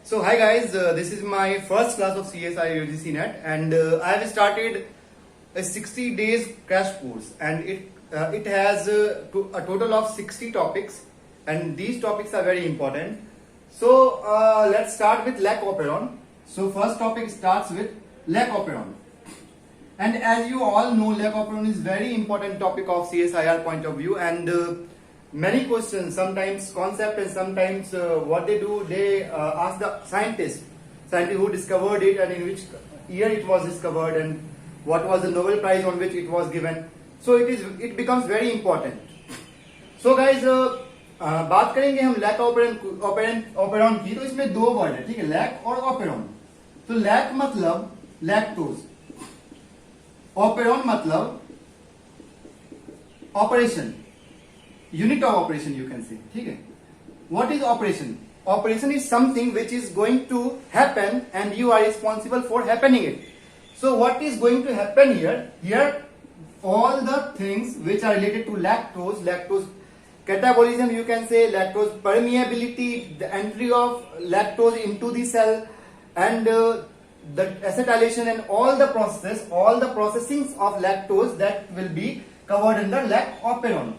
So hi guys, this is my first class of CSI UGC Net, and I have started a 60 days crash course, and it has a total of 60 topics, and these topics are very important. So let's start with lac operon. So first topic starts with lac operon, and as you all know, lac operon is very important topic of CSIR point of view, and many questions, sometimes concept and sometimes what they do, they ask the scientist who discovered it and in which year it was discovered and what was the Nobel Prize on which it was given. So it becomes very important. So guys, बात करेंगे हम lac operon की, तो इसमें दो word है, ठीक है, लैक और ओपेरॉन. तो लैक मतलब लैक्टोज, ओपेरॉन मतलब operation, unit of operation you can say. ठीक है. What is operation? Operation is something which is going to happen and you are responsible for happening it. So what is going to happen here? Here all the things which are related to lactose catabolism, you can say, lactose permeability, the entry of lactose into the cell, and the acetylation and all the processings of lactose, that will be covered under lac operon.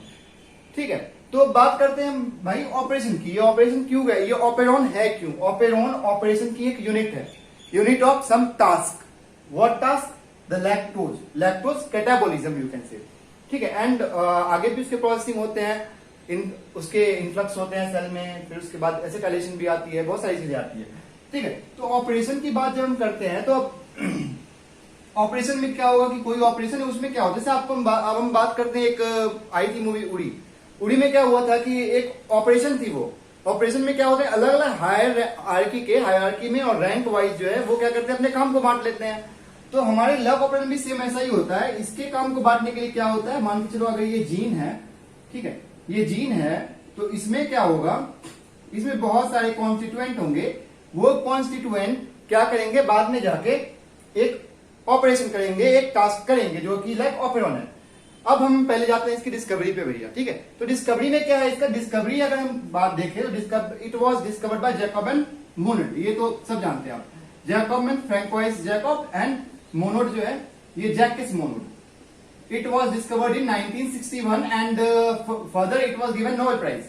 ठीक है. तो बात करते हैं भाई operation की. ये operation क्यों है, ये ऑपेरॉन है क्यों? ऑपेरॉन ऑपरेशन की एक यूनिट है, unit of some task. What task? The lactose catabolism you can say. ठीक है. एंड आगे भी उसके प्रोसेसिंग होते हैं, उसके इन्फ्लक्स होते हैं सेल में, फिर उसके बाद एसिटाइलेशन भी आती है, बहुत सारी चीजें आती है. ठीक है. तो ऑपरेशन की बात जब हम करते हैं तो ऑपरेशन में क्या होगा कि कोई ऑपरेशन है, उसमें क्या होता है, जैसे आपको अब हम बात करते हैं, एक आई थी मूवी उड़ी में क्या हुआ था कि एक ऑपरेशन थी. वो ऑपरेशन में क्या होता है, अलग अलग हायरार्की में और रैंक वाइज जो है वो क्या करते हैं, अपने काम को बांट लेते हैं. तो हमारे लैक ऑपरेशन भी सेम ऐसा ही होता है. इसके काम को बांटने के लिए क्या होता है, मान के चलो अगर ये जीन है, ठीक है, ये जीन है, तो इसमें क्या होगा, इसमें बहुत सारे कॉन्स्टिट्यूएंट होंगे. वो कॉन्स्टिट्यूएंट क्या करेंगे, बाद में जाके एक ऑपरेशन करेंगे, एक टास्क करेंगे, जो कि लैक ऑपरेशन है. अब हम पहले जाते हैं इसकी डिस्कवरी पे भैया. ठीक है. तो डिस्कवरी में क्या है, इसका डिस्कवरी अगर हम बात देखें तो it was discovered by Jacob and Monod. ये तो सब जानते हैं आप, Jacob and François Jacob and Monod जो है ये Jacques Monod. It was discovered in 1961 and further it was given Nobel prize.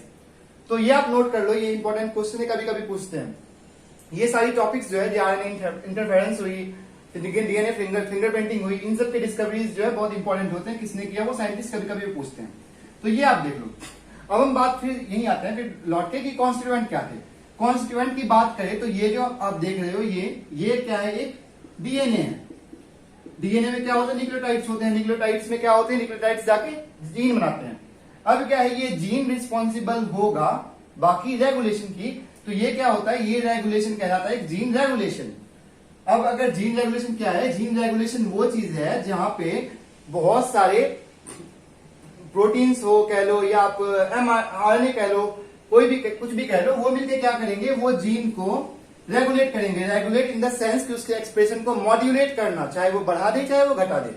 तो ये आप नोट कर लो, ये इंपॉर्टेंट क्वेश्चन है, कभी कभी पूछते हैं. ये सारी टॉपिक्स जो है, डीएनए इंटरफेरेंस हुई, डीएनए फिंगरप्रिंटिंग हुई, इन सब के डिस्कवरीज जो है बहुत इंपॉर्टेंट होते हैं. किसने किया वो साइंटिस्ट कभी कभी पूछते हैं. तो ये आप देख लो. अब हम बात फिर यही आते हैं, फिर लौट के कि कॉन्स्टिट्यूएंट क्या थे. कॉन्स्टिट्यूएंट की बात करें तो ये जो आप देख रहे हो, ये क्या है, एक डीएनए है. डीएनए में क्या होता है, न्यूक्लियोटाइड्स होते हैं. न्यूक्लियोटाइड्स में क्या होते हैं, न्यूक्लियोटाइड्स जाके जीन बनाते हैं. अब क्या है, ये जीन रिस्पॉन्सिबल होगा बाकी रेगुलेशन की. तो ये क्या होता है, ये रेगुलेशन कहलाता है जीन रेगुलेशन. अब अगर जीन रेगुलेशन क्या है, जीन रेगुलेशन वो चीज है जहां पे बहुत सारे प्रोटीन्स हो कह लो, या आप आरएनए कह लो, कोई भी कुछ भी कह लो, वो मिलके क्या करेंगे, वो जीन को रेगुलेट करेंगे. रेगुलेट इन द सेंस कि उसके एक्सप्रेशन को मॉड्यूलेट करना, चाहे वो बढ़ा दे चाहे वो घटा दे.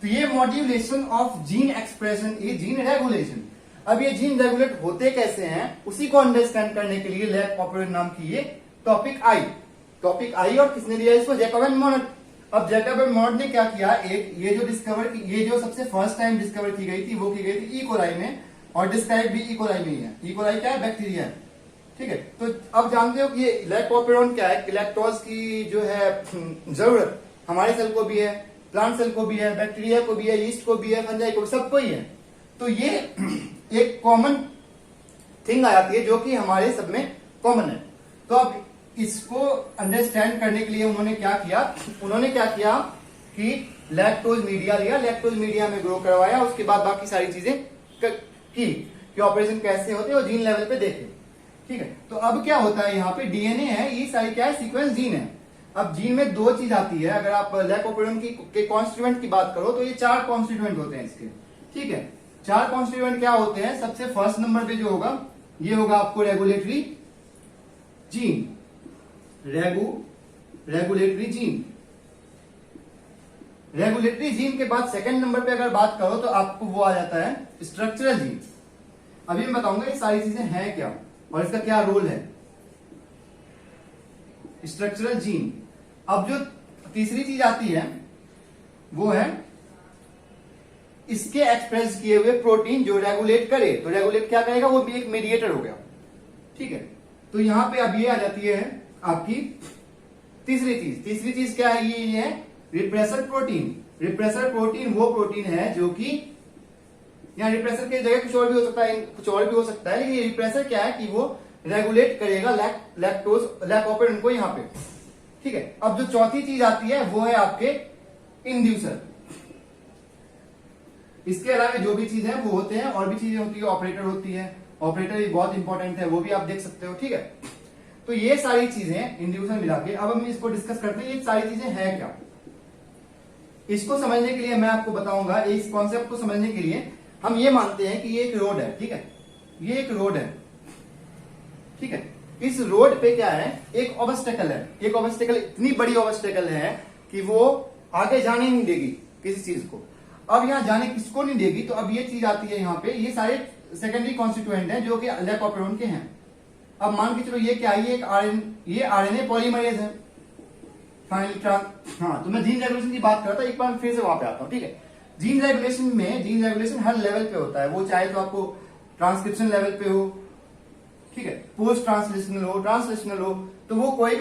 तो ये modulation of gene expression is gene regulation. अब ये जीन रेगुलेट होते कैसे हैं, उसी को अंडरस्टैंड करने के लिए लैक ऑपरेशन नाम की ये टॉपिक आई. और किसने दिया इसको, जैकब एंड मोनोड. अब जैकब एंड मोनोड ने क्या किया, एक ये जो सबसे फर्स्ट टाइम डिस्कवर की गई थी, वो की गई थी ई कोलाई में, और डिस्क्राइब भी ई कोलाई में ही है. ई कोलाई क्या है, बैक्टीरिया है. ठीक है. तो अब जानते हो कि ये लैक ऑपरेशन क्या है. लैक्टोज की जो है जरूरत हमारे सेल को भी है, प्लांट सेल को भी है, बैक्टीरिया को भी है, यीस्ट को भी है, फंजाई को, सबको ही है. तो ये एक कॉमन थिंग आ जाती है जो कि हमारे सब में कॉमन है. तो अब इसको अंडरस्टैंड करने के लिए उन्होंने क्या किया कि लैक्टोज मीडिया लिया, लैक्टोज मीडिया में ग्रो करवाया, उसके बाद बाकी सारी चीजें की कि ऑपरेशन कैसे होते हैं और जीन लेवल पे देखे. ठीक है. तो अब क्या होता है, यहाँ पे डीएनए है, ये सारी क्या है, सीक्वेंस जीन है. अब जीन में दो चीज आती है. अगर आप लैक ऑपरेशन के कॉन्स्टिट्यूएंट की बात करो तो ये 4 कॉन्स्टिट्यूएंट होते हैं इसके. ठीक है. 4 कॉन्स्टिट्यूएंट क्या होते हैं, सबसे फर्स्ट नंबर पे जो होगा ये होगा आपको रेगुलेटरी जीन. रेगुलेटरी जीन के बाद सेकंड नंबर पे अगर बात करो तो आपको वो आ जाता है स्ट्रक्चरल जीन. अभी मैं बताऊंगा ये सारी चीजें हैं क्या और इसका क्या रोल है. Structural gene. अब जो तीसरी चीज आती है वो है इसके एक्सप्रेस किए हुए प्रोटीन जो रेगुलेट करे। तो रेगुलेट क्या करेगा, वो भी एक मीडिएटर हो गया, ठीक है। तो यहां पे अब ये आ जाती है आपकी तीसरी चीज क्या है, ये है रिप्रेसर प्रोटीन। रिप्रेसर प्रोटीन वो प्रोटीन है जो कि यहाँ रिप्रेसर की जगह कुछ और भी हो सकता है, लेकिन ये रिप्रेसर क्या है कि वो रेगुलेट करेगा लैक ऑपरेंट को यहाँ पे, ठीक है। अब जो चौथी चीज आती है वो है आपके इंड्यूसर। इसके अलावा जो भी चीज है वो होते हैं, और भी चीजें होती है, ऑपरेटर होती है। ऑपरेटर भी बहुत इंपॉर्टेंट है, वो भी आप देख सकते हो, ठीक है। तो ये सारी चीजें इंड्यूसर मिला के अब हम इसको डिस्कस करते हैं, ये सारी चीजें हैं क्या। इसको समझने के लिए मैं आपको बताऊंगा, इस कॉन्सेप्ट को समझने के लिए हम ये मानते हैं कि ये एक रोड है, ठीक है। ये एक रोड है, ठीक है। इस रोड पे क्या है, एक ऑब्स्टेकल है। एक ऑब्स्टेकल इतनी बड़ी ऑब्स्टेकल है कि वो आगे जाने नहीं देगी किसी चीज को। अब यहां जाने किसको नहीं देगी, तो अब ये चीज आती है यहाँ पे, ये सारे सेकेंडरी कॉन्स्टिट्यूएंट हैं जो कि लैक ऑपरेंट के हैं। अब मान के चलो ये क्या है, ये आरएनए पॉलीमरेज है। फाइनली हाँ, तो मैं जीन रेगुलेशन की बात करता हूं, एक बार फिर से वहां पे आता हूं, ठीक है। जीन रेगुलेशन हर लेवल पे होता है, वो चाहे तो आपको ट्रांसक्रिप्शन लेवल पे हो, ठीक है, पोस्ट ट्रांसलेशनल हो, तो वो कोई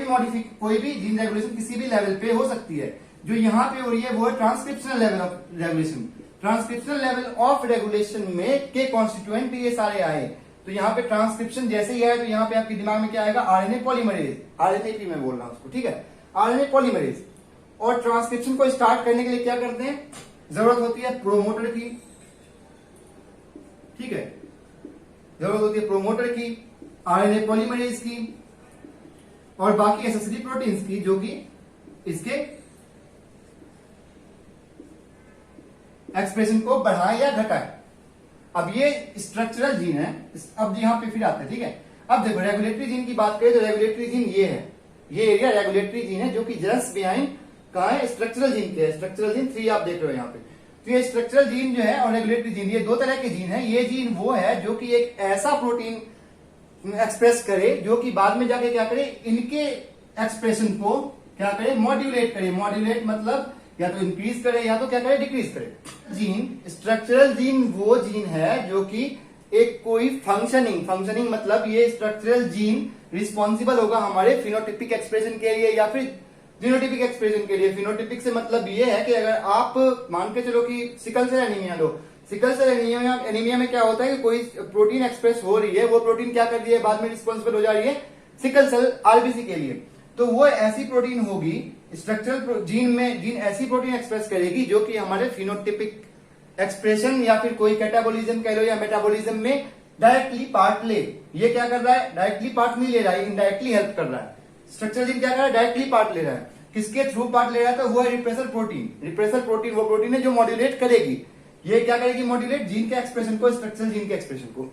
भी जीन रेगुलेशन किसी भी लेवल पे हो सकती है। जो यहाँ पे हो रही है वो है transcriptional level of regulation. Transcriptional level of regulation में के कॉन्स्टिट्यूएंट ये सारे आए। तो यहाँ पे ट्रांसक्रिप्शन जैसे ही आए तो यहाँ पे आपके दिमाग में क्या आएगा, आरएनए पॉलीमरेज, आरएनए भी मैं बोल रहा हूं उसको, ठीक है, आरएनए पॉलीमरेज। और ट्रांसक्रिप्शन को स्टार्ट करने के लिए क्या करते हैं, जरूरत होती है प्रोमोटर की, ठीक है, जरूरत होती है प्रोमोटर की, आरएनए पॉलीमरेज की, और बाकी एसेसरी प्रोटीन्स की जो कि इसके एक्सप्रेशन को बढ़ाए या घटाए। अब ये स्ट्रक्चरल जीन है। अब यहां पे फिर आते हैं, ठीक है। अब देखो रेगुलेटरी जीन की बात करें तो रेगुलेटरी जीन ये है, ये एरिया रेगुलेटरी जीन है जो कि जस्ट बिहाइंड कहा है स्ट्रक्चरल जीन के। स्ट्रक्चरल जीन 3 आप देख रहे हो यहाँ पे। तो ये स्ट्रक्चरल जीन जो है और रेगुलेटरी जीन, ये दो तरह के जीन है। ये जीन वो है जो कि एक ऐसा प्रोटीन एक्सप्रेस करे जो कि बाद में जाके क्या करे, इनके एक्सप्रेशन को क्या करे, मॉड्यूलेट करे। मॉड्यूलेट मतलब या तो इंक्रीज करे या तो क्या करे, डिक्रीज करे। जीन स्ट्रक्चरल जीन वो जीन है जो कि एक कोई फंक्शनिंग मतलब ये स्ट्रक्चरल जीन रिस्पॉन्सिबल होगा हमारे फिनोटिपिक एक्सप्रेशन के लिए या फिर जीनोटिपिक एक्सप्रेशन के लिए। फिनोटिपिक से मतलब ये है कि अगर आप मान के चलो कि सिकल सेल एनीमिया लो, सिकल सेल एनीमिया में क्या होता है कि कोई प्रोटीन एक्सप्रेस हो रही है, वो प्रोटीन क्या कर रही है, बाद में रिस्पॉन्सिबल हो जा रही है सिकल सेल आरबीसी के लिए। तो वो ऐसी प्रोटीन होगी, स्ट्रक्चरल जीन ऐसी प्रोटीन एक्सप्रेस करेगी जो कि हमारे फिनोटिपिक एक्सप्रेशन या फिर कोई कैटाबोलिज्म कह लो या मेटाबोलिज्म में डायरेक्टली पार्ट ले। ये क्या कर रहा है, डायरेक्टली पार्ट नहीं ले रहा है, इनडायरेक्टली हेल्प कर रहा है। स्ट्रक्चरल जीन क्या कर रहा है, डायरेक्टली पार्ट ले रहा है। किसके थ्रू पार्ट ले रहा है, तो वो है रिप्रेसर प्रोटीन। रिप्रेसर प्रोटीन वो प्रोटीन है जो मॉड्यूलेट करेगी। ये क्या करेगी, मॉड्यूलेट जीन के एक्सप्रेशन को, स्ट्रक्चरल जीन के एक्सप्रेशन को।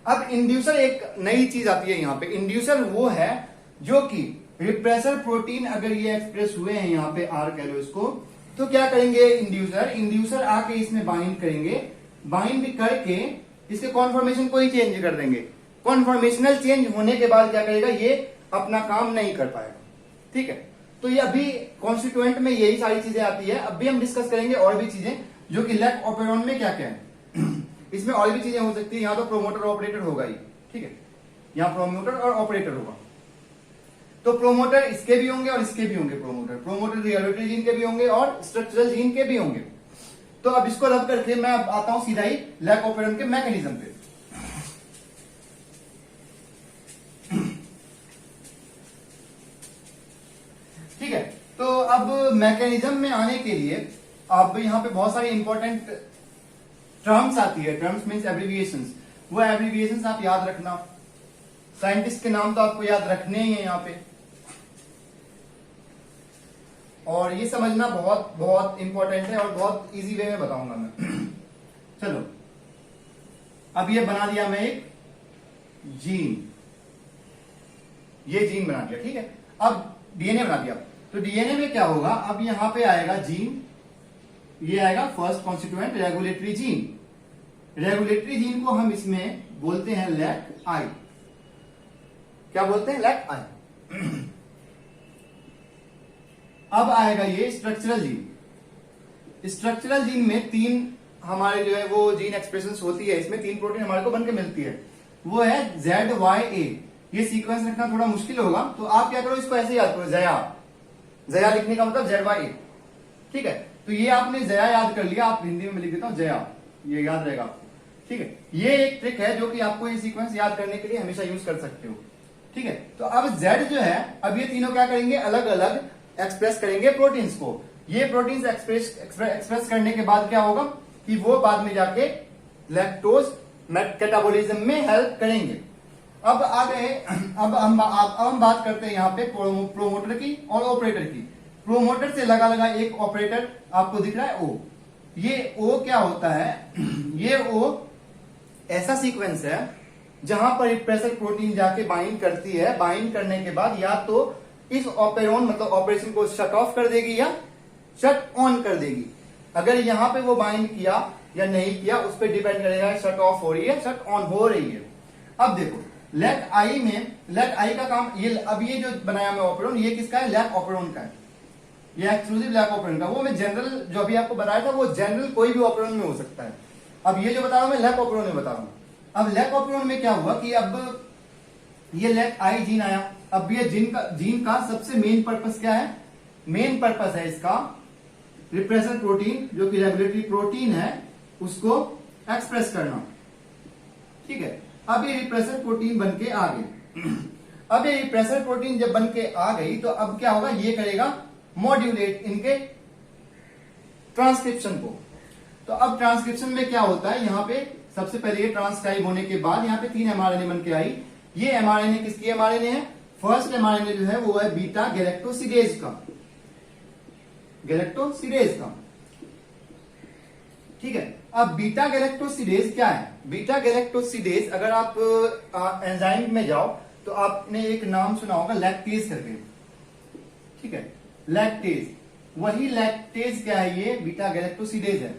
अब इंड्यूसर एक नई चीज आती है यहाँ पे। इंड्यूसर वो है जो कि रिप्रेसर प्रोटीन अगर ये एक्सप्रेस हुए हैं यहाँ पे, आर कह लो इसको, तो क्या करेंगे इंड्यूसर आके इसमें बाइंड करेंगे। बाइंड करके इसके कॉन्फॉर्मेशन को ही चेंज कर देंगे। कॉन्फॉर्मेशनल चेंज होने के बाद क्या करेगा, ये अपना काम नहीं कर पाएगा, ठीक है। तो ये अभी कॉन्स्टिट्यूएंट में यही सारी चीजें आती है। अभी हम डिस्कस करेंगे और भी चीजें जो कि लैक ऑपरेरॉन में क्या क्या है। इसमें और भी चीजें हो सकती है। यहाँ तो प्रोमोटर ऑपरेटर होगा ही, ठीक है, यहाँ प्रोमोटर और ऑपरेटर होगा। तो प्रोमोटर इसके भी होंगे और इसके भी होंगे। प्रोमोटर रेगुलेटरी जीन के भी होंगे और स्ट्रक्चरल जीन के भी होंगे। तो अब इसको रब करके मैं अब आता हूं सीधा ही लैक ऑपरेरॉन के मैकेनिज्म पे। ठीक है, तो अब मैकेनिज्म में आने के लिए अब यहां पे बहुत सारी इंपॉर्टेंट टर्म्स आती है। Terms means abbreviations. वो एब्रिविएशंस आप याद रखना। साइंटिस्ट के नाम तो आपको याद रखने ही है यहाँ पे, और ये समझना बहुत बहुत इंपॉर्टेंट है और बहुत इजी वे में बताऊंगा मैं। चलो, अब ये बना दिया मैं एक जीन, ये जीन बना दिया, ठीक है। अब डीएनए बना दिया, तो डीएनए में क्या होगा, अब यहां पे आएगा जीन, ये आएगा first constituent regulatory gene. Regulatory gene को हम इसमें बोलते हैं लैक आई। क्या बोलते हैं, लैक आई। अब आएगा ये स्ट्रक्चरल जीन। स्ट्रक्चरल जीन में तीन हमारे जो है वो जीन एक्सप्रेशन होती है, इसमें तीन प्रोटीन हमारे को बनके मिलती है, वो है ZYA। ये सीक्वेंस रखना थोड़ा मुश्किल होगा, तो आप क्या करो, इसको ऐसे याद करो, जया। जया लिखने का मतलब ZYA, ठीक है। तो ये आपने जया याद कर लिया, आप हिंदी में लिख देता हूं जया, ये याद रहेगा आपको, ठीक है। ये एक ट्रिक है जो कि आपको ये सीक्वेंस याद करने के लिए हमेशा यूज कर सकते हो, ठीक है। तो अब Z जो है, अब ये तीनों क्या करेंगे, अलग अलग एक्सप्रेस करेंगे प्रोटीन्स को। ये प्रोटीन्स एक्सप्रेस करने के बाद क्या होगा कि वो बाद में जाके लैक्टोज कैटाबोलिज्म में हेल्प करेंगे। अब आ गए, अब हम बात करते हैं यहाँ पे प्रोमोटर की और ऑपरेटर की। प्रोमोटर से लगा लगा एक ऑपरेटर आपको दिख रहा है O। ये O क्या होता है, ये O ऐसा सीक्वेंस है जहां पर रिप्रेसर प्रोटीन जाके बाइंड करती है, बाइंड करने के बाद या तो इस ऑपेरॉन मतलब ऑपरेशन को शट ऑफ कर देगी या शट ऑन कर देगी। अगर यहां पे वो बाइंड किया या नहीं किया उस पर डिपेंड करेगा, शट ऑफ हो रही है शट ऑन हो रही है। अब देखो लैक आई में, लैक आई का काम ये, अब ये जो बनाया मैं ऑपेरॉन, ये किसका है, लैक ऑपेरॉन का है, ये एक्सक्लूसिव लैक ऑपेरॉन का। वो मैं जनरल जो अभी आपको बताया था वो जनरल कोई भी ऑपेरॉन में हो सकता है। अब ये जो बता रहा हूं मैं लैक ऑपेरॉन में बता रहा हूं। अब लैक ऑपेरॉन में क्या हुआ कि अब ये लैक आई जीन आया। अब ये जीन का सबसे मेन पर्पस क्या है, मेन पर्पस है इसका रिप्रेसर प्रोटीन जो कि रेगुलेटरी प्रोटीन है उसको एक्सप्रेस करना, ठीक है। अब ये रिप्रेसर प्रोटीन बनके आ गई। अब ये रिप्रेसर प्रोटीन जब बनके आ गई तो अब क्या होगा, ये करेगा मॉड्यूलेट इनके ट्रांसक्रिप्शन को। तो अब ट्रांसक्रिप्शन में क्या होता है, यहां पे सबसे पहले ये ट्रांसक्राइब होने के बाद यहाँ पे 3 mRNA बनके आई। ये mRNA किसकी mRNA है, फर्स्ट mRNA जो है वो है बीटा गैलेक्टोसिडेज का, गैलेक्टोसिडेज का, ठीक है। अब बीटा गैलेक्टोसिडेज क्या है, बीटा गैलेक्टोसिडेज अगर आप एंजाइम में जाओ तो आपने एक नाम सुना होगा लैक्टेज करके, ठीक है, लैक्टेज। वही लैक्टेज क्या है, ये बीटा गैलेक्टोसिडेज है,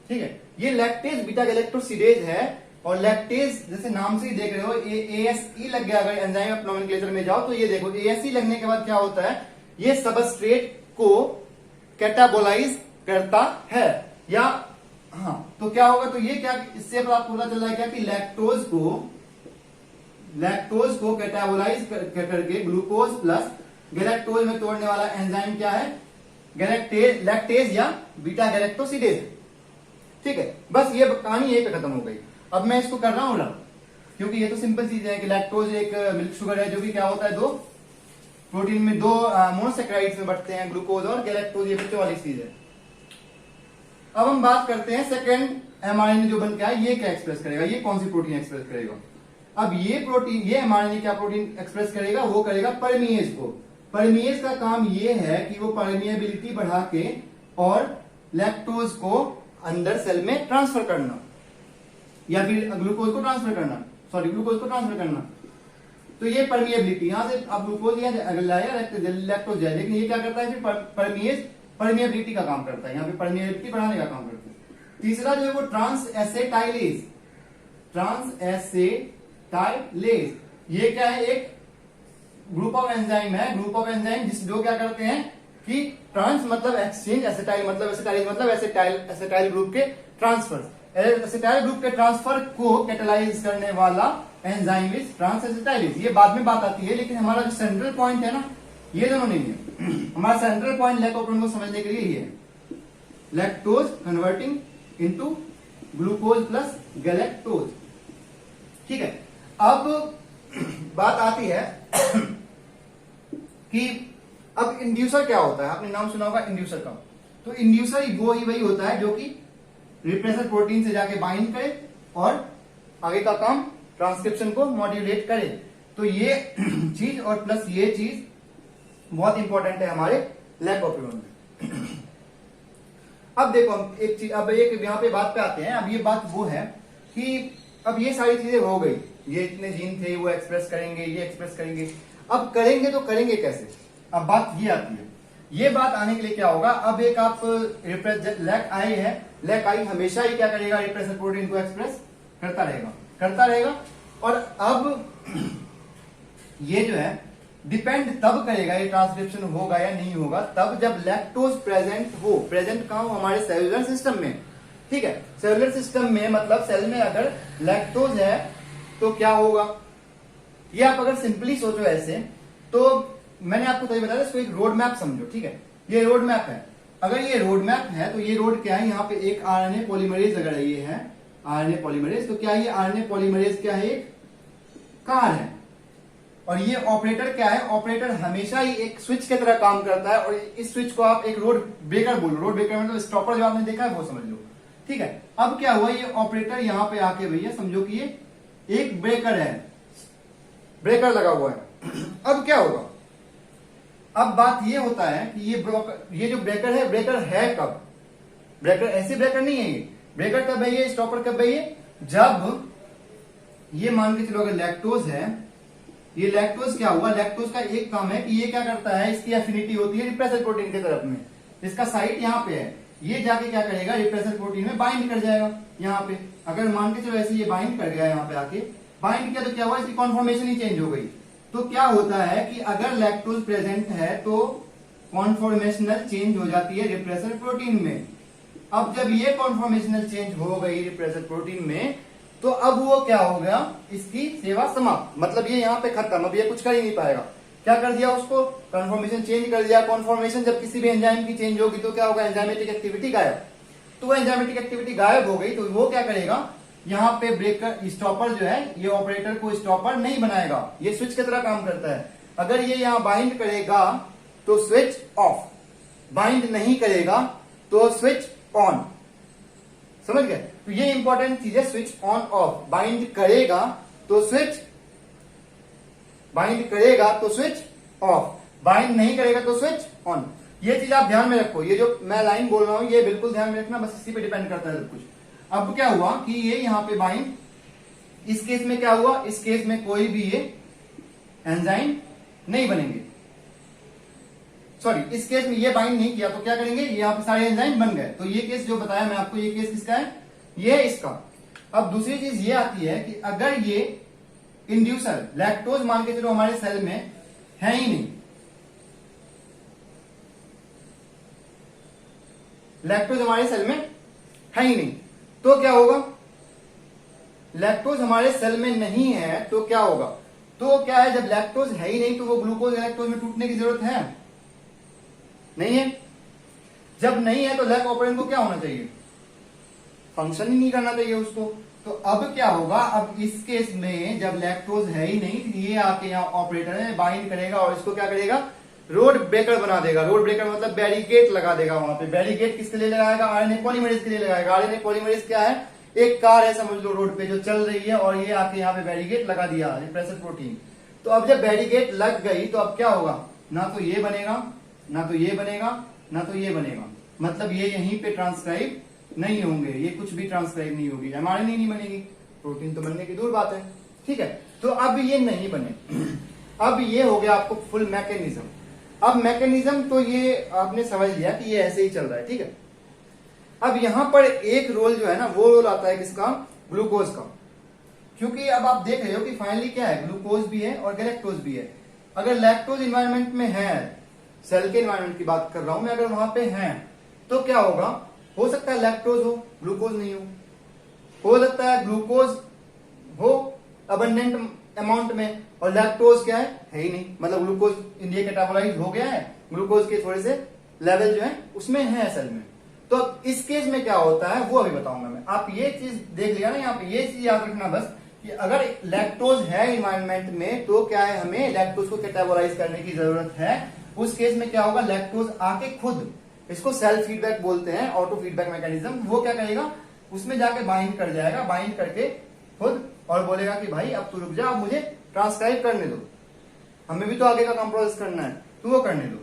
ठीक है। ये लैक्टेज बीटा गैलेक्टोसिडेज है और लैक्टेज जैसे नाम से ही देख रहे हो ASE लग गया, अगर एंजाइम ऑफ नोमेनक्लेचर में जाओ तो ये देखो ASE लगने के बाद क्या होता है, ये सबस्ट्रेट को कैटाबोलाइज करता है या हाँ, तो क्या होगा, तो ये क्या, इससे आपको पता चल रहा है क्या कि लैक्टोज को कैटाबोलाइज करके ग्लूकोज प्लस गैलेक्टोज में तोड़ने वाला एंजाइम क्या है, लैक्टेज या बीटा गैलेक्टोसिडेज, ठीक है। बस ये कहानी यहीं पे खत्म हो गई। अब मैं इसको कर रहा हूं रब, क्योंकि ये तो सिंपल चीज है कि लैक्टोज एक मिल्क शुगर है जो कि क्या होता है, दो प्रोटीन में दो मोनोसेक्राइड्स में बढ़ते हैं, ग्लूकोज और गैलेक्टोज, ये बच्चों वाली चीज है। अब हम बात करते हैं सेकेंड mRNA जो बन के आया, ये क्या एक्सप्रेस करेगा, ये कौन सी प्रोटीन एक्सप्रेस करेगा। अब ये प्रोटीन, ये mRNA क्या प्रोटीन एक्सप्रेस करेगा, वो करेगा परमिएज को। परमिएज का काम ये है कि वो परमिएबिलिटी बढ़ा के और लैक्टोज को अंदर सेल में ट्रांसफर करना या फिर ग्लूकोज को ट्रांसफर करना, ग्लूकोज को ट्रांसफर करना। तो ये परमिएबिलिटी, यहां से अब ग्लूकोज लाया लैक्टोज जाए, लेकिन ये क्या करता है फिर परमिएबिलिटी का काम करता है, यहाँ पे परमिएबिलिटी बढ़ाने का काम करता है। तीसरा जो है वो ट्रांसएसेटाइलेज, ये क्या है, एक ग्रुप ऑफ एंजाइम है, ग्रुप ऑफ एंजाइम जो क्या करते हैं कि ट्रांस मतलब एक्सचेंज, एसेटाइल मतलब एसेटाइल ग्रुप के ट्रांसफर, एसेटाइल ग्रुप के ट्रांसफर को कैटालाइज करने वाला एंजाइम इज ट्रांसएसेटाइलेज। ये बाद में बात आती है, लेकिन हमारा जो सेंट्रल पॉइंट है ना, ये दोनों नहीं है। हमारा सेंट्रल पॉइंट लैक ऑपरेशन को समझने के लिए ये है, lactose converting into glucose plus galactose, ठीक है। अब बात आती है कि अब इंड्यूसर क्या होता है, आपने नाम सुना होगा इंड्यूसर का। तो इंड्यूसर वो ही वही होता है जो कि रिप्रेसर प्रोटीन से जाके बाइंड करे और आगे का काम ट्रांसक्रिप्शन को मॉड्यूलेट करे। तो ये चीज और प्लस ये चीज बहुत इंपॉर्टेंट है हमारे लैक ऑपरेशन में। अब देखो एक चीज, अब एक यहाँ पे बात पे आते हैं। अब ये बात वो है कि अब ये सारी चीजें हो गई, ये इतने जीन थे वो एक्सप्रेस करेंगे, ये एक्सप्रेस करेंगे। अब करेंगे तो करेंगे कैसे, अब बात ये आती है। ये बात आने के लिए क्या होगा, अब एक आप लैक आई है, लैक आई हमेशा ही क्या करेगा, रिप्रेसर प्रोटीन को एक्सप्रेस करता रहेगा। और अब ये जो है डिपेंड तब करेगा ये ट्रांसक्रिप्शन होगा या नहीं होगा तब जब लैक्टोज प्रेजेंट हो। प्रेजेंट कहां हो? हमारे सेलुलर सिस्टम में। ठीक है, सेलुलर सिस्टम में मतलब सेल में अगर लैक्टोज है तो क्या होगा, ये आप अगर सिंपली सोचो ऐसे, तो मैंने आपको तो ये बताया, इसको एक रोड मैप समझो। ठीक है, ये रोड मैप है। अगर ये रोड मैप है तो ये रोड क्या है, यहाँ पे एक आरएनए पॉलीमरेज अगर ये है आरएनए पॉलीमरेज, तो क्या ये आरएनए पॉलीमरेज क्या है, एक कार है। और ये ऑपरेटर क्या है, ऑपरेटर हमेशा ही एक स्विच की तरह काम करता है। और इस स्विच को आप एक रोड ब्रेकर बोलो। रोड ब्रेकर मतलब स्टॉपर जो आपने देखा है वो समझ लो। ठीक है, अब क्या हुआ, ये ऑपरेटर यहाँ पे आके भैया समझो कि ये एक ब्रेकर है, ब्रेकर लगा हुआ है। अब क्या होगा, अब बात ये होता है कि ये जो ब्रेकर है, ब्रेकर है कब, ब्रेकर ऐसे ब्रेकर नहीं है, ये ब्रेकर कब है, ये स्टॉपर कब है, ये जब ये मान के चलो अगर लैक्टोज है, ये लैक्टोज क्या हुआ, लैक्टोज का एक काम है कि ये क्या करता है, इसकी एफिनिटी होती है रिप्रेसर प्रोटीन के तरफ में, इसका साइट यहाँ पे है, ये जाके क्या करेगा, रिप्रेसर प्रोटीन में बाइंड कर जाएगा। यहाँ पे अगर मान के चलो ऐसे ये बाइंड कर गया, यहाँ पे आके बाइंड किया तो क्या हुआ, इसकी कॉन्फॉर्मेशन ही चेंज हो गई। तो क्या होता है कि अगर लैक्टोज प्रेजेंट है तो कॉन्फॉर्मेशनल चेंज हो जाती है रिप्रेसर प्रोटीन में। अब जब ये कॉन्फॉर्मेशनल चेंज हो गई रिप्रेसर प्रोटीन में, तो अब वो क्या हो गया, इसकी सेवा समाप्त, मतलब ये यहाँ पे खत्म, अब ये कुछ कर ही नहीं पाएगा। क्या कर दिया, उसको कन्फॉर्मेशन चेंज कर दिया। कन्फॉर्मेशन जब किसी भी एंजाइम की चेंज होगी तो क्या होगा, एंजाइमेटिक एक्टिविटी गायब। तो वो एंजाइमेटिक एक्टिविटी गायब हो गई तो वो क्या करेगा, यहाँ पे ब्रेकर स्टॉपर जो है, ये ऑपरेटर को स्टॉपर नहीं बनाएगा, ये स्विच की तरह काम करता है। अगर ये यहाँ बाइंड करेगा तो स्विच ऑफ, बाइंड नहीं करेगा तो स्विच ऑन। समझ गए? तो ये इंपॉर्टेंट चीज है, स्विच ऑन ऑफ। बाइंड करेगा तो स्विच, बाइंड करेगा तो स्विच ऑफ, बाइंड नहीं करेगा तो स्विच ऑन। ये चीज आप ध्यान में रखो, ये जो मैं लाइन बोल रहा हूं ये बिल्कुल ध्यान में रखना, बस इसी पे डिपेंड करता है सब कुछ। अब क्या हुआ कि ये यहाँ पे बाइंड, इस केस में क्या हुआ, इस केस में कोई भी ये एंजाइम नहीं बनेंगे, सॉरी इस केस में ये बाइंड नहीं किया तो क्या करेंगे, यहाँ पे सारे एंजाइम बन गए। तो ये केस जो बताया मैं आपको, ये केस किसका है, ये इसका। अब दूसरी चीज ये आती है कि अगर ये इंड्यूसर लैक्टोज मान के चलो हमारे सेल में है ही नहीं, लैक्टोज हमारे सेल में है ही नहीं, तो क्या होगा, लैक्टोज हमारे सेल में नहीं है तो क्या होगा, तो क्या है, जब लैक्टोज है ही नहीं तो वो ग्लूकोज लैक्टोज में टूटने की जरूरत है नहीं है। जब नहीं है तो लैक ऑपरेंड को क्या होना चाहिए, फंक्शन ही नहीं करना चाहिए उसको। तो अब क्या होगा, अब इस केस में जब लैक्टोज है ही नहीं तो ये आके यहाँ ऑपरेटर है बाइंड करेगा और इसको क्या करेगा, रोड ब्रेकर बना देगा। रोड ब्रेकर मतलब बैरिकेड लगा देगा वहां पे। बैरिकेड किसके लिए लगाएगा, आरएनए पॉलीमरेज के लिए लगाएगा। आरएनए पॉलीमरेज क्या है, एक कार है समझ लो रोड पे जो चल रही है, और ये आके यहाँ पे बैरिकेड लगा दिया रिप्रेसर प्रोटीन। तो अब जब बैरिकेड लग गई तो अब क्या होगा, ना तो ये बनेगा, ना तो ये बनेगा, ना तो ये बनेगा, मतलब ये यहीं पे ट्रांसक्राइब नहीं होंगे, ये कुछ भी ट्रांसक्राइब नहीं होगी, एमआरएनए नहीं बनेगी, प्रोटीन तो बनने की दूर बात है। ठीक है, तो अब ये नहीं बने। अब ये हो गया आपको फुल मैकेनिज्म। अब मैकेनिज्म तो ये आपने समझ लिया कि ये ऐसे ही चल रहा है। ठीक है, अब यहां पर एक रोल जो है ना, वो रोल आता है किसका, ग्लूकोज का। क्योंकि अब आप देख रहे हो कि फाइनली क्या है, ग्लूकोज भी है और गैलेक्टोज भी है। अगर लैक्टोज इन्वायरमेंट में है, सेल के इन्वायरमेंट की बात कर रहा हूं मैं, अगर वहां पे है तो क्या होगा, हो सकता है लैक्टोज हो ग्लूकोज नहीं हो सकता है ग्लूकोज हो अबंडेंट अमाउंट में और लैक्टोज क्या है ही नहीं, मतलब ग्लूकोज इंडिया कैटाबोलाइज हो गया है, ग्लूकोज के थोड़े से लेवल जो है उसमें है सेल में। तो अब इस केस में क्या होता है वो अभी बताऊंगा मैं। आप ये चीज देख लिया ना, यहाँ पे ये चीज याद रखना बस कि अगर लैक्टोज है इन्वायरमेंट में तो क्या है, हमें लैक्टोज को कैटाबोलाइज करने की जरूरत है। उस केस में क्या होगा, लैक्टोज आके खुद, इसको सेल्फ फीडबैक बोलते हैं, ऑटो फीडबैक मैकेनिज्म, वो क्या करेगा, उसमें जाके बाइंड कर जाएगा, बाइंड करके खुद, और बोलेगा कि भाई अब तू रुक जा, अब मुझे ट्रांसक्राइब करने दो, हमें भी तो आगे का काम प्रोसेस करना है, तो वो करने दो।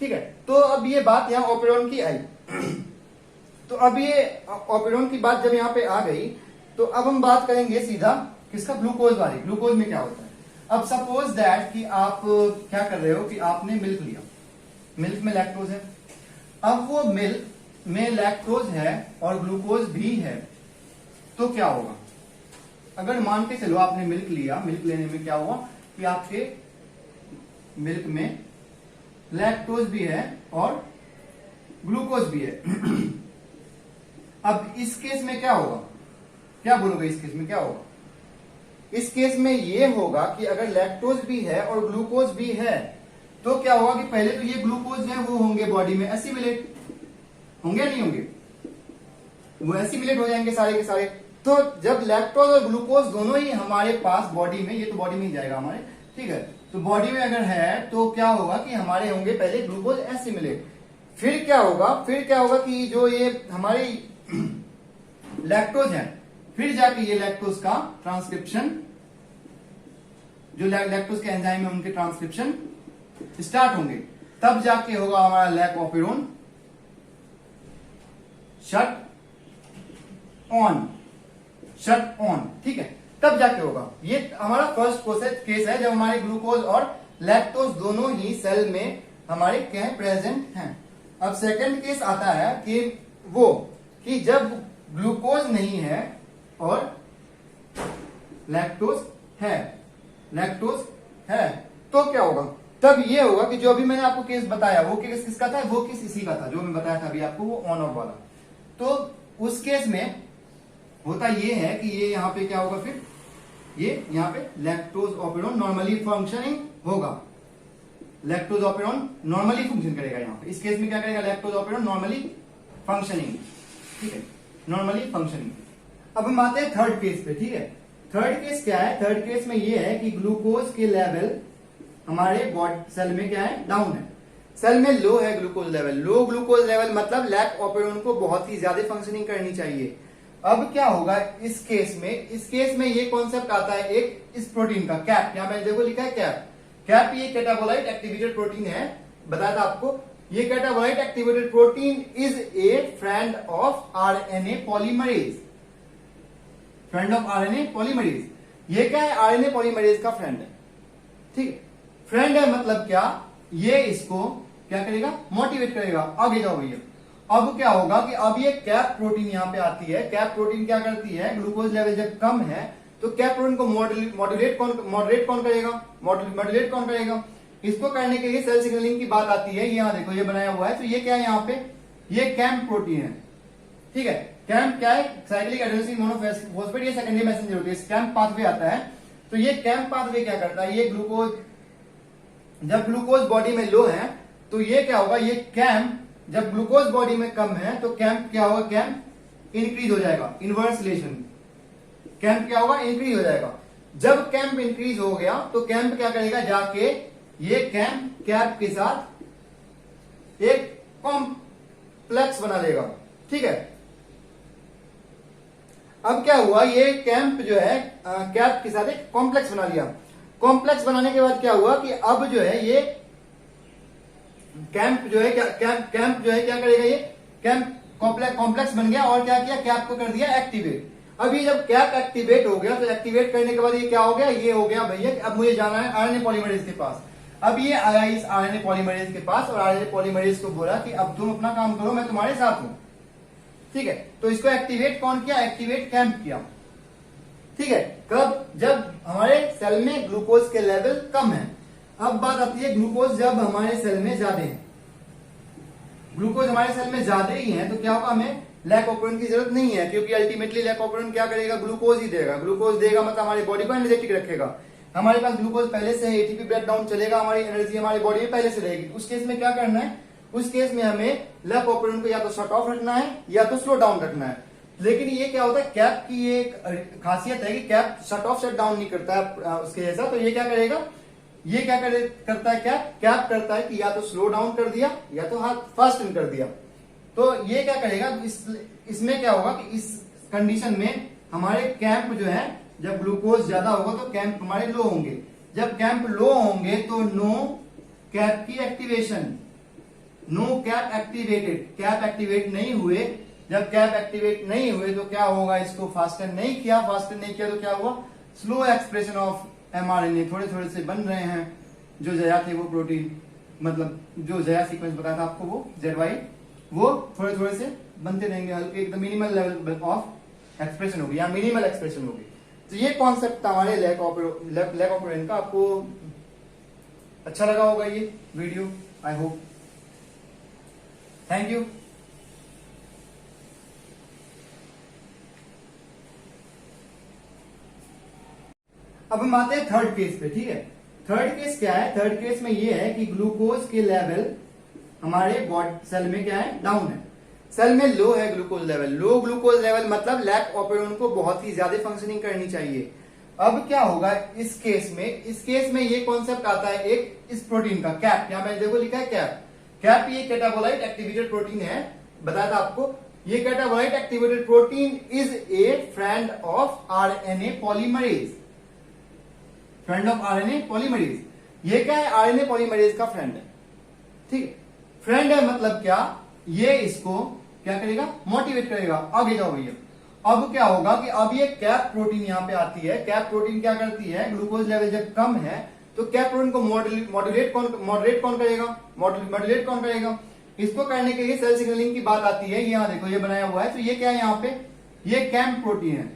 ठीक है, तो अब ये बात यहाँ ऑपेरॉन की आई। तो अब ये ऑपेरॉन की बात जब यहाँ पे आ गई तो अब हम बात करेंगे सीधा किसका, ग्लूकोज वाली। ग्लूकोज में क्या होता है, अब सपोज दैट कि आप क्या कर रहे हो कि आपने मिल्क लिया, मिल्क में लैक्टोज है, अब वो मिल्क में लैक्टोज है और ग्लूकोज भी है, तो क्या होगा, अगर मान के चलो आपने मिल्क लिया, मिल्क लेने में क्या हुआ कि आपके मिल्क में लैक्टोज भी है और ग्लूकोज भी है। अब इस केस में क्या होगा, क्या बोलोगे इस केस में क्या होगा? इस केस में ये होगा कि अगर लैक्टोज भी है और ग्लूकोज भी है तो क्या होगा कि पहले तो ये ग्लूकोज है वो होंगे बॉडी में एसिमिलेट, होंगे नहीं होंगे? वो एसिमिलेट हो जाएंगे सारे के सारे। तो जब लैक्टोज और ग्लूकोज दोनों ही हमारे पास बॉडी में, ये तो बॉडी में ही जाएगा हमारे, ठीक है, तो बॉडी में अगर है तो क्या होगा कि हमारे होंगे पहले ग्लूकोज एसिमिलेट। फिर क्या होगा कि जो ये हमारे लैक्टोज है, फिर जाके ये लैक्टोज का ट्रांसक्रिप्शन, जो लैक्टोज के एंजाइम है उनके ट्रांसक्रिप्शन स्टार्ट होंगे, तब जाके होगा हमारा लैक्टोपिरोन शट ऑन, ठीक है, तब जाके होगा। ये हमारा फर्स्ट केस है जब हमारे ग्लूकोज और लैक्टोज दोनों ही सेल में हमारे क्या है प्रेजेंट हैं। अब सेकंड केस आता है कि जब ग्लूकोज नहीं है और लैक्टोज है तो क्या होगा? तब ये होगा कि जो अभी मैंने आपको केस बताया वो केस किसका था? वो केस इसी का था जो मैं बताया था अभी आपको, वो ऑन ऑफ वाला। तो उस केस में होता ये है कि ये यहां पे क्या होगा, फिर ये यहां पे लैक्टोज ऑपेरोन नॉर्मली फंक्शनिंग होगा, लैक्टोज ऑपेरोन नॉर्मली फंक्शन करेगा। यहां पे इस केस में क्या करेगा? लैक्टोज ऑपेरोन नॉर्मली फंक्शनिंग, ठीक है, नॉर्मली फंक्शनिंग। अब हम आते हैं थर्ड केस पे, ठीक है। थर्ड केस क्या है? थर्ड केस में ये है कि ग्लूकोज के लेवल हमारे बॉडी सेल में क्या है? डाउन है, सेल में लो है ग्लूकोज लेवल। लो ग्लूकोज लेवल मतलब लैक ऑपेरोन को बहुत ही ज्यादा फंक्शनिंग करनी चाहिए। अब क्या होगा इस केस में ये कॉन्सेप्ट आता है एक इस प्रोटीन का, कैप, यहां पे देखो लिखा है कैप ये कैटाबोलाइट एक्टिवेटेड प्रोटीन है, बताया था आपको। ये catabolite activated protein is a friend of RNA polymerase, friend of RNA polymerase. ये क्या है? आरएनए पॉलीमरेज का फ्रेंड है, ठीक है। फ्रेंड है मतलब क्या? ये इसको क्या करेगा? मोटिवेट करेगा, आगे जाओ भैया। अब क्या होगा कि अब ये कैप प्रोटीन यहां पे आती है। कैप प्रोटीन क्या करती है? ग्लूकोज लेवल जब कम है तो कैप प्रोटीन को मॉड्यूलेट कौन करेगा? इसको करने के लिए सेल सिग्नलिंग की बात आती है। यहां देखो ये बनाया हुआ है, तो ये क्या है? यहाँ पे ये कैम्प प्रोटीन है, ठीक है। कैम्प क्या है? साइक्लिक एडेनोसिन मोनोफॉस्फेट, ये सेकेंडरी मैसेंजर होती है, कैम्प पाथवे आता है। तो ये कैम्प पाथवे क्या करता है? ये ग्लूकोज, जब ग्लूकोज बॉडी में लो है तो ये क्या होगा? ये कैम्प जब ग्लूकोज बॉडी में कम है तो कैम्प क्या होगा? कैम्प इंक्रीज हो जाएगा, इनवर्स रिलेशन। कैम्प क्या होगा? इंक्रीज हो जाएगा। जब कैम्प इंक्रीज हो गया तो कैम्प क्या करेगा? जाके ये कैप के साथ एक कॉम्प्लेक्स बना लेगा, ठीक है। अब क्या हुआ? ये कैम्प जो है कैप के साथ एक कॉम्प्लेक्स बना लिया। कॉम्प्लेक्स बनाने के बाद क्या हुआ कि अब जो है ये कैम्प जो है क्या करेगा? ये कैम्प कॉम्प्लेक्स बन गया और क्या किया? कैप को कर दिया एक्टिवेट। अब ये जब कैप एक्टिवेट हो गया तो एक्टिवेट करने के बाद ये क्या हो गया? ये हो गया भैया अब मुझे जाना है आरएनए पॉलीमरेज के पास। अब ये आया इस आरएनए पॉलीमरेज के पास और आरएनए पॉलीमरेज को बोला कि अब तुम अपना काम करो, मैं तुम्हारे साथ हूं, ठीक है। तो इसको एक्टिवेट कौन किया? एक्टिवेट कैम्प किया, ठीक है। कब? जब हमारे सेल में ग्लूकोज के लेवल कम है। अब बात आती है ग्लूकोज जब हमारे सेल में ज्यादा है, ग्लूकोज हमारे सेल में ज्यादा ही है तो क्या होगा? हमें लैक ऑपरेंट की जरूरत नहीं है, क्योंकि अल्टीमेटली लैक ऑपरेंट क्या करेगा? ग्लूकोज ही देगा। ग्लूकोज देगा मतलब हमारी बॉडी को एनर्जेटिक रखेगा। हमारे पास ग्लूकोज पहले से है, एटीपी ब्रेक डाउन चलेगा, हमारी एनर्जी हमारी बॉडी में पहले से रहेगी। उस केस में क्या करना है? उस केस में हमें लैक ऑपरेंट को या तो शट ऑफ रखना है या तो स्लो डाउन रखना है। लेकिन ये क्या होता है? कैप की ये एक खासियत है कि cap shut off shut down नहीं करता है उसके जैसा। तो ये क्या करेगा? ये क्या करता है? कैप करता है कि या तो स्लो डाउन कर दिया या तो फास्ट इन कर दिया। तो ये क्या करेगा? इसमें क्या होगा कि इस कंडीशन में हमारे कैंप जो है जब ग्लूकोज ज्यादा होगा तो कैंप हमारे लो होंगे। जब कैंप लो होंगे तो नो कैप की activation, no cap activated, cap activate नहीं हुए। जब कैप एक्टिवेट नहीं हुए तो क्या होगा? इसको फास्टन नहीं किया तो क्या हुआ? स्लो एक्सप्रेशन ऑफ एमआरएनए, थोड़े थोड़े से बन रहे हैं। जो जया थे वो प्रोटीन, मतलब जो जया सीक्वेंस बताया था आपको वो ZY, वो थोड़े थोड़े से बनते रहेंगे, हल्के एकदम मिनिमल लेवल ऑफ एक्सप्रेशन होगी या मिनिमल एक्सप्रेशन होगी। तो ये कॉन्सेप्ट था हमारे लैक ऑपरेंट का। आपको अच्छा लगा होगा ये video, I hope. Thank you. अब हम आते हैं थर्ड केस पे, ठीक है। थर्ड केस क्या है? थर्ड केस में ये है कि ग्लूकोज के लेवल हमारे बॉडी सेल में क्या है? डाउन है। सेल में लो है ग्लूकोज लेवल। लो ग्लूकोज लेवल मतलब लैक ऑपरेशन को बहुत ही ज्यादा फंक्शनिंग करनी चाहिए। अब क्या होगा इस केस में? इस केस में ये कॉन्सेप्ट आता है एक इस प्रोटीन का, कैप। यहां मैंने देखो लिखा है कैप। कैप ये कैटाबोलाइट एक्टिवेटेड प्रोटीन है, बताया था आपको। ये catabolite activated protein is a friend of RNA polymerase. Friend of RNA polymerase. ये क्या है? आरएनए पॉलीमरेज का फ्रेंड है, ठीक है। फ्रेंड है मतलब क्या? ये इसको क्या करेगा? मोटिवेट करेगा। आगे जाओ भैया। अब क्या होगा कि अब ये कैप प्रोटीन यहां पे आती है। कैप प्रोटीन क्या करती है? ग्लूकोज लेवल जब कम है तो कैप प्रोटीन को मॉड्यूलेट कौन करेगा? इसको करने के लिए सेल सिग्नलिंग की बात आती है। यहाँ देखो ये बनाया हुआ है, तो ये क्या है? यहाँ पे ये कैम्प प्रोटीन है,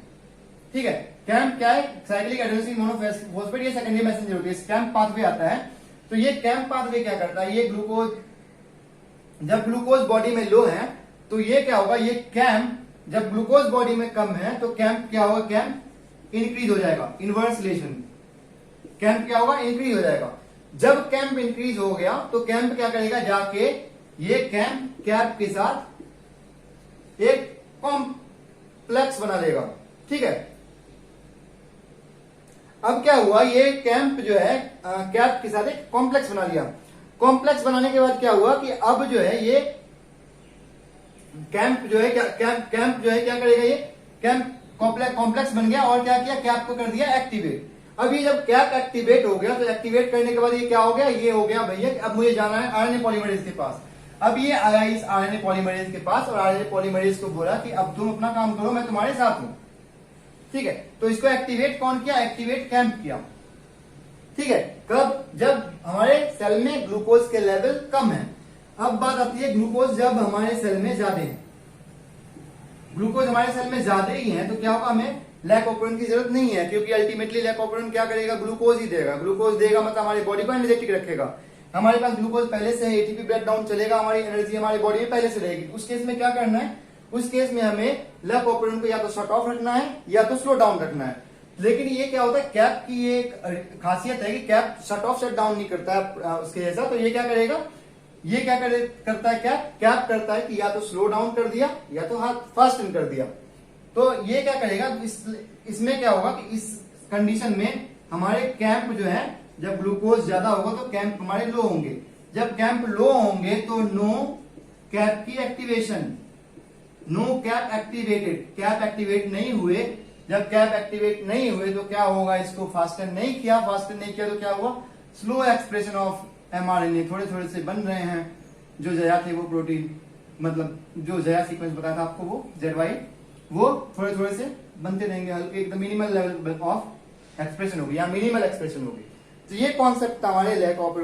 ठीक है। कैम्प क्या है? साइक्लिक एडेनोसिन मोनोफॉस्फेट, ये सेकेंडरी मैसेंजर होती है। कैम्प पाथवे आता है, तो ये कैम्प पाथवे क्या करता है? ये ग्लूकोज, जब ग्लूकोज बॉडी में लो है तो ये क्या होगा? ये कैम्प जब ग्लूकोज बॉडी में कम है तो कैम्प क्या होगा? कैम्प इंक्रीज हो जाएगा, इनवर्स रिलेशन। कैम्प क्या होगा? इंक्रीज हो जाएगा। जब कैम्प इंक्रीज हो गया तो कैम्प क्या करेगा? जाके ये कैम्प कैप के साथ एक कॉम्प्लेक्स बना लेगा, ठीक है। अब क्या हुआ? ये कैम्प जो है कैप के साथ एक कॉम्प्लेक्स बना लिया। कॉम्प्लेक्स बनाने के बाद क्या हुआ कि अब जो है ये कैम्प जो है कैम्प जो है क्या करेगा? ये कैम्प कॉम्प्लेक्स बन गया और क्या किया? कैप को कर दिया एक्टिवेट। अब ये जब कैप एक्टिवेट हो गया तो एक्टिवेट करने के बाद ये क्या हो गया? ये हो गया भैया अब मुझे जाना है आरएनए पॉलीमरेज के पास। अब ये आया इस आरएनए पॉलीमरेज के पास और आरएनए पॉलीमरेज को बोला कि अब तुम अपना काम करो, मैं तुम्हारे साथ हूं, ठीक है। तो इसको एक्टिवेट कौन किया? एक्टिवेट कैम्प किया, ठीक है। कब? जब हमारे सेल में ग्लूकोज के लेवल कम है। अब बात आती है ग्लूकोज जब हमारे सेल में ज्यादा है। ग्लूकोज हमारे सेल में ज्यादा ही है तो क्या होगा? हमें लैक ऑपरेशन की जरूरत नहीं है, क्योंकि अल्टीमेटली लैक ऑपरेशन क्या करेगा? ग्लूकोज ही देगा। ग्लूकोज देगा मतलब हमारी बॉडी को एनर्जेटिक रखेगा। हमारे पास ग्लूकोज पहले से है, एटीपी ब्रेकडाउन चलेगा, हमारी एनर्जी हमारी बॉडी में पहले से रहेगी। उस केस में क्या करना है? उस केस में हमें लैक ऑपरेशन को या तो शट ऑफ रखना है या तो स्लो डाउन रखना है। लेकिन ये क्या होता है? कैप की ये एक खासियत है कि cap shut off shut down नहीं करता है उसके जैसा। तो ये क्या करेगा? ये क्या करता है? कैप करता है कि या तो स्लो डाउन कर दिया या तो हाथ फास्ट कर दिया। तो ये क्या करेगा? इसमें क्या होगा कि इस कंडीशन में हमारे कैंप जो है जब ग्लूकोज ज्यादा होगा तो कैंप हमारे लो होंगे। जब कैंप लो होंगे तो नो कैप की activation, no cap activated, cap activate नहीं हुए। जब कैप एक्टिवेट नहीं हुए तो क्या होगा? इसको फास्टन नहीं किया तो क्या हुआ? स्लो एक्सप्रेशन ऑफ एमआरएनए, थोड़े थोड़े से बन रहे हैं। जो जया थे वो प्रोटीन, मतलब जो जया सीक्वेंस बताया था आपको वो ZY, वो थोड़े थोड़े से बनते रहेंगे, हल्के एकदम मिनिमल लेवल ऑफ एक्सप्रेशन होगी या मिनिमल एक्सप्रेशन होगी। तो ये कॉन्सेप्ट हमारे लैक ऑफ